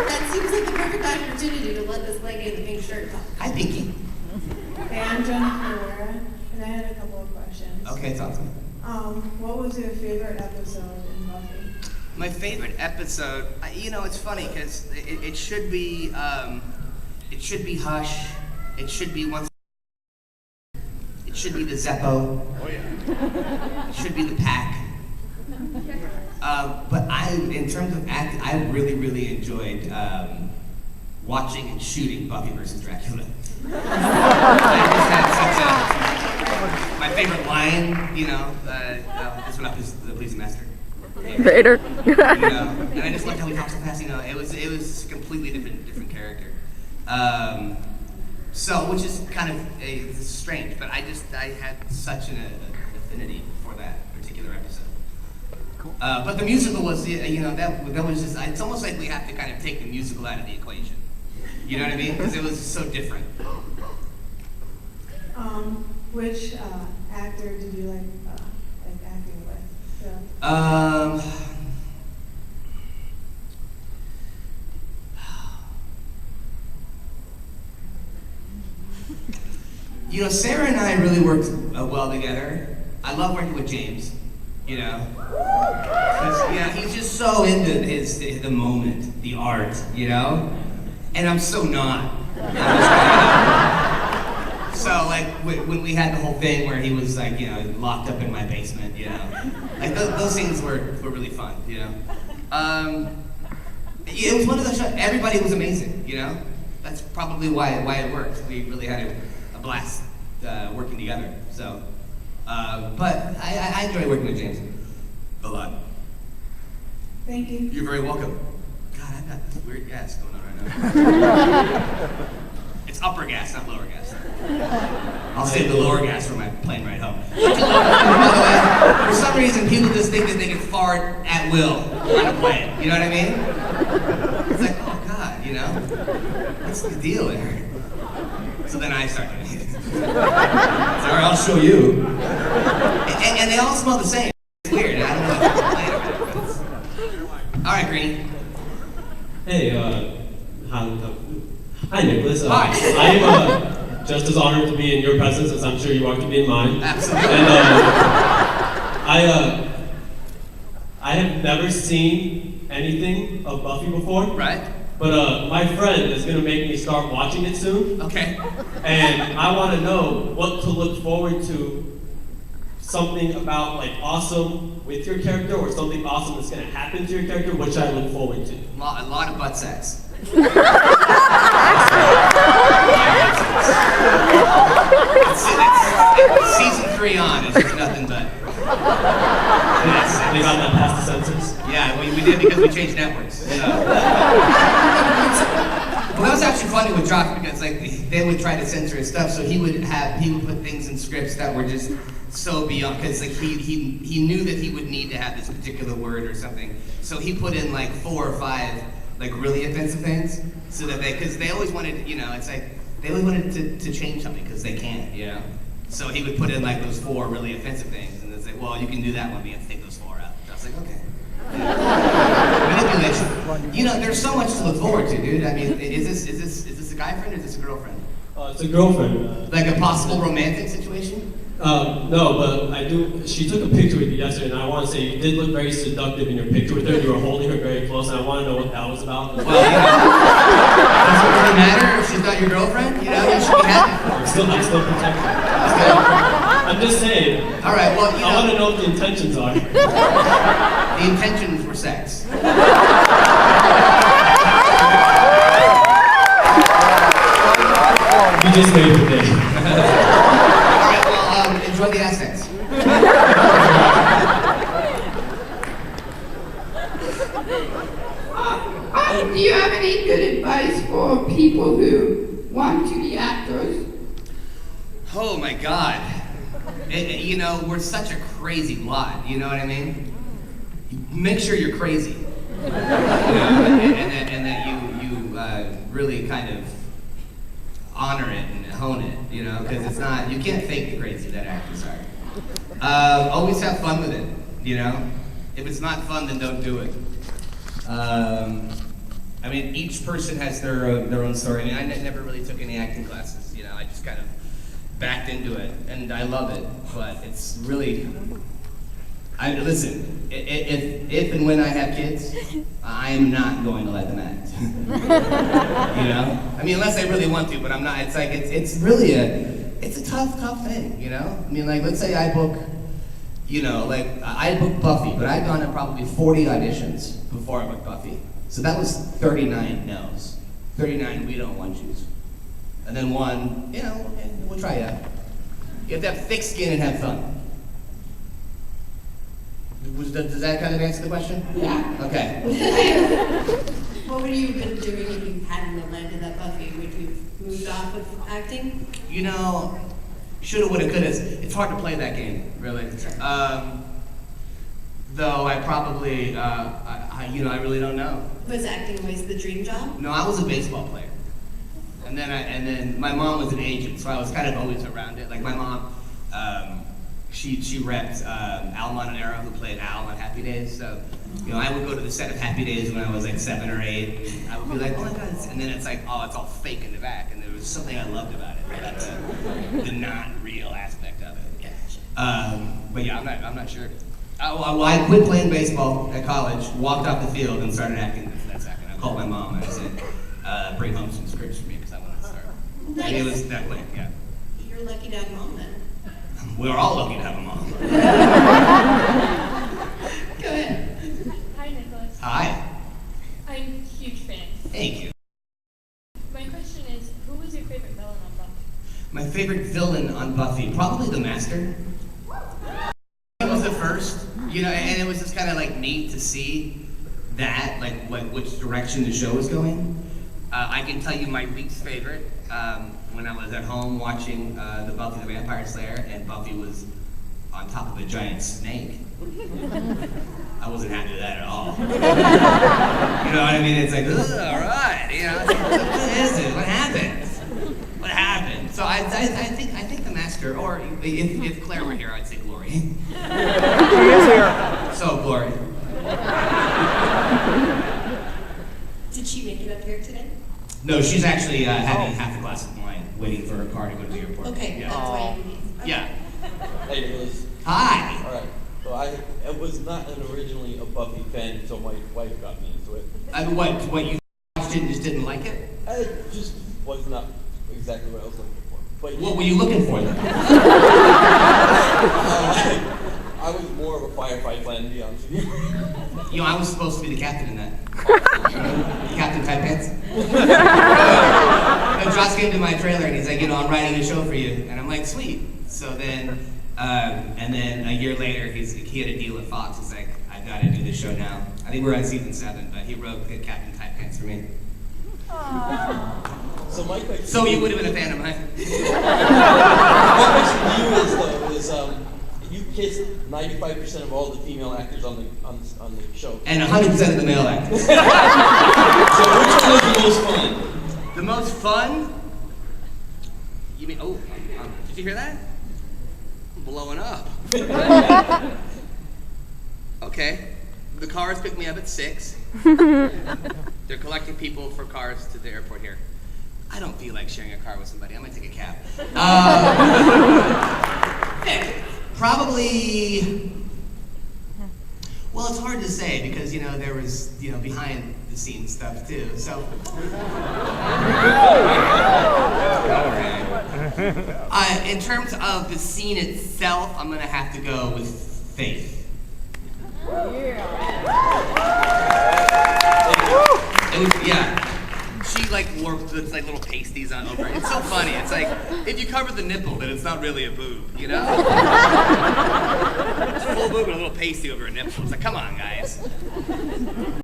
That seems like the perfect opportunity to let this lady in the pink shirt talk. Hi, Pinky. Hey, I'm Jennifer Wara, and I had a couple of questions. Okay, talk to me. What was your favorite episode in Buffy? My favorite episode, you know, it's funny because it should be Hush. It should be once. It should be the Zeppo. Oh yeah. It should be the Pack. But in terms of acting, I really, really enjoyed watching and shooting Buffy versus Dracula. I just had such a, my favorite line, you know, this one up is the police master. Vader. You know, and I just loved how he talks so fast. You know, it was a completely different character. So, which is kind of strange, but I had such an affinity for that particular episode. Cool. But the musical was, you know, that was just. It's almost like we have to kind of take the musical out of the equation. You know what I mean? Because it was so different. Which actor did you like acting with? So. You know, Sarah and I really worked well together. I love working with James, you know. Because, yeah, he's just so into the moment, the art, you know? And I'm so not. So, like, when we had the whole thing where he was, like, you know, locked up in my basement, you know. Like, those scenes were really fun, you know. It was one of those shows, everybody was amazing, you know. That's probably why it worked. We really had a blast working together. So, but I enjoy working with James a lot. Thank you. You're very welcome. God, I've got this weird gas going on right now. It's upper gas, not lower gas. I'll save the lower gas for my plane ride home. By the way, for some reason, people just think that they can fart at will on a plane. You know what I mean? It's like, oh God, you know? What's the deal there? So then I start doing it. Sorry, I'll show you. And they all smell the same. It's weird. I don't know if it's plane or not. All right, Greenie. Hey, hi, Nicholas. Hi. I am just as honored to be in your presence as I'm sure you are to be in mine. Absolutely. And I have never seen anything of Buffy before. Right. But my friend is going to make me start watching it soon. Okay. And I want to know what to look forward to. Something about, like, awesome with your character, or something awesome that's going to happen to your character, which I look forward to. A lot of butt sex. It's season 3 on, it's just nothing but. They got that past the censors? Yeah, we did because we changed networks. So. Well, that was actually funny with Josh because, like, they would try to censor his stuff, so he would put things in scripts that were just so beyond, because, like, he knew that he would need to have this particular word or something, so he put in like 4 or 5 like really offensive things, so that because they always wanted, you know, it's like they always wanted to change something because they can't, you know. So he would put in like those 4 really offensive things, and it's like, well, you can do that one, but you have to take those 4 out. I was like, okay. Manipulation. You know, there's so much to look forward to, dude. I mean, is this a guy friend or is this a girlfriend? It's a girlfriend. Like a possible romantic situation? No, but I do. She took a picture with you yesterday, and I want to say you did look very seductive in your picture with her. You were holding her very close, and I want to know what that was about. Well, you know, does it really matter if she's not your girlfriend? You know, you should be happy. I'm still protected. I'm just saying. All right. Well, you know, I want to know what the intentions are. The intentions were sex. You just made her day. All right. Well, enjoy the assets. Do you have any good advice for people who want to be actors? Oh my God. You know, we're such a crazy lot. You know what I mean? Make sure you're crazy. You know, and that you really kind of honor it and hone it. You know, because it's not, you can't fake the crazy that actors are. Always have fun with it. You know, if it's not fun, then don't do it. I mean, each person has their own story. I mean, I never really took any acting classes. You know, I just kind of backed into it, and I love it. But it's really, listen. If and when I have kids, I'm not going to let them act. You know, I mean, unless I really want to, but I'm not. It's like it's really it's a tough thing. You know, I mean, like let's say I book. You know, like, I booked Buffy, but I'd gone to probably 40 auditions before I booked Buffy. So that was 39 no's. 39 we don't want yous. And then one, you know, okay, we'll try it out. You have to have thick skin and have fun. Does that kind of answer the question? Yeah. Okay. What would you have been doing if you hadn't have landed that Buffy? Would you have moved off of acting? You know, shoulda, woulda, coulda. It's hard to play that game, really. Though I probably, I really don't know. Was acting always the dream job? No, I was a baseball player, and then my mom was an agent, so I was kind of always around it. Like my mom, she repped Al Montanero, who played Al on Happy Days. So, you know, I would go to the set of Happy Days when I was like 7 or 8. I would be like, oh my God, and then it's like, oh, it's all fake in the back, and there was something I loved about it, about the not real aspect of it. But yeah, I'm not sure. Well, I quit playing baseball at college, walked off the field, and started acting for that second. I called my mom and I said, bring home some scripts for me because I want to start. Nice. And it was that way, yeah. You're lucky to have a mom then. We're all lucky to have a mom. Go ahead. Hi, Nicholas. Hi. I'm a huge fan. Thank you. My question is, who was your favorite villain on Buffy? My favorite villain on Buffy, probably the Master. He was the first, you know, and it was just kind of like neat to see that, like which direction the show was going. I can tell you my least favorite when I was at home watching the Buffy the Vampire Slayer, and Buffy was on top of a giant snake. I wasn't happy with that at all. You know what I mean? It's like, all right, you know, what is it? What happened? What happened? So I think the Master, or if Claire were here, I'd say Glory. She is here. So Glory. Did she make it up here today? No, she's actually having half a glass of wine, waiting for her car to go to the airport. Okay, Yeah. that's why you need. Okay. Yeah. Hey, Nicholas. Hi. All right. So I was not originally a Buffy fan until my wife got me into it. What you watched it and just didn't like it? I just was not exactly what I was looking for. But What were you looking for then? I was more of a firefight fan, to be honest with you. You know, I was supposed to be the captain in that. Captain Tight Pants. Josh came to my trailer and he's like, you know, I'm writing a show for you. And I'm like, sweet. So then, and then a year later, he had a deal with Fox. He's like, I've got to do this show now. I think we're on season 7, but he wrote Captain Tight Pants for me. So my question So you would have been a fan of mine. my question to you is you kissed 95% of all the female actors on the show. And 100% of the male actors. So which one was the most fun? The most fun? You mean, did you hear that? I'm blowing up. Okay. The cars pick me up at 6. They're collecting people for cars to the airport here. I don't feel like sharing a car with somebody. I'm gonna take a cab. Probably. Well, it's hard to say because you know there was behind the scenes stuff too. So. In terms of the scene itself, I'm gonna have to go with Faith. It was, yeah. She like wore it's like little pasties on over. It's so funny. It's like if you cover the nipple, then it's not really a boob, you know? It's a full boob with a little pasty over a nipple. It's like, come on, guys.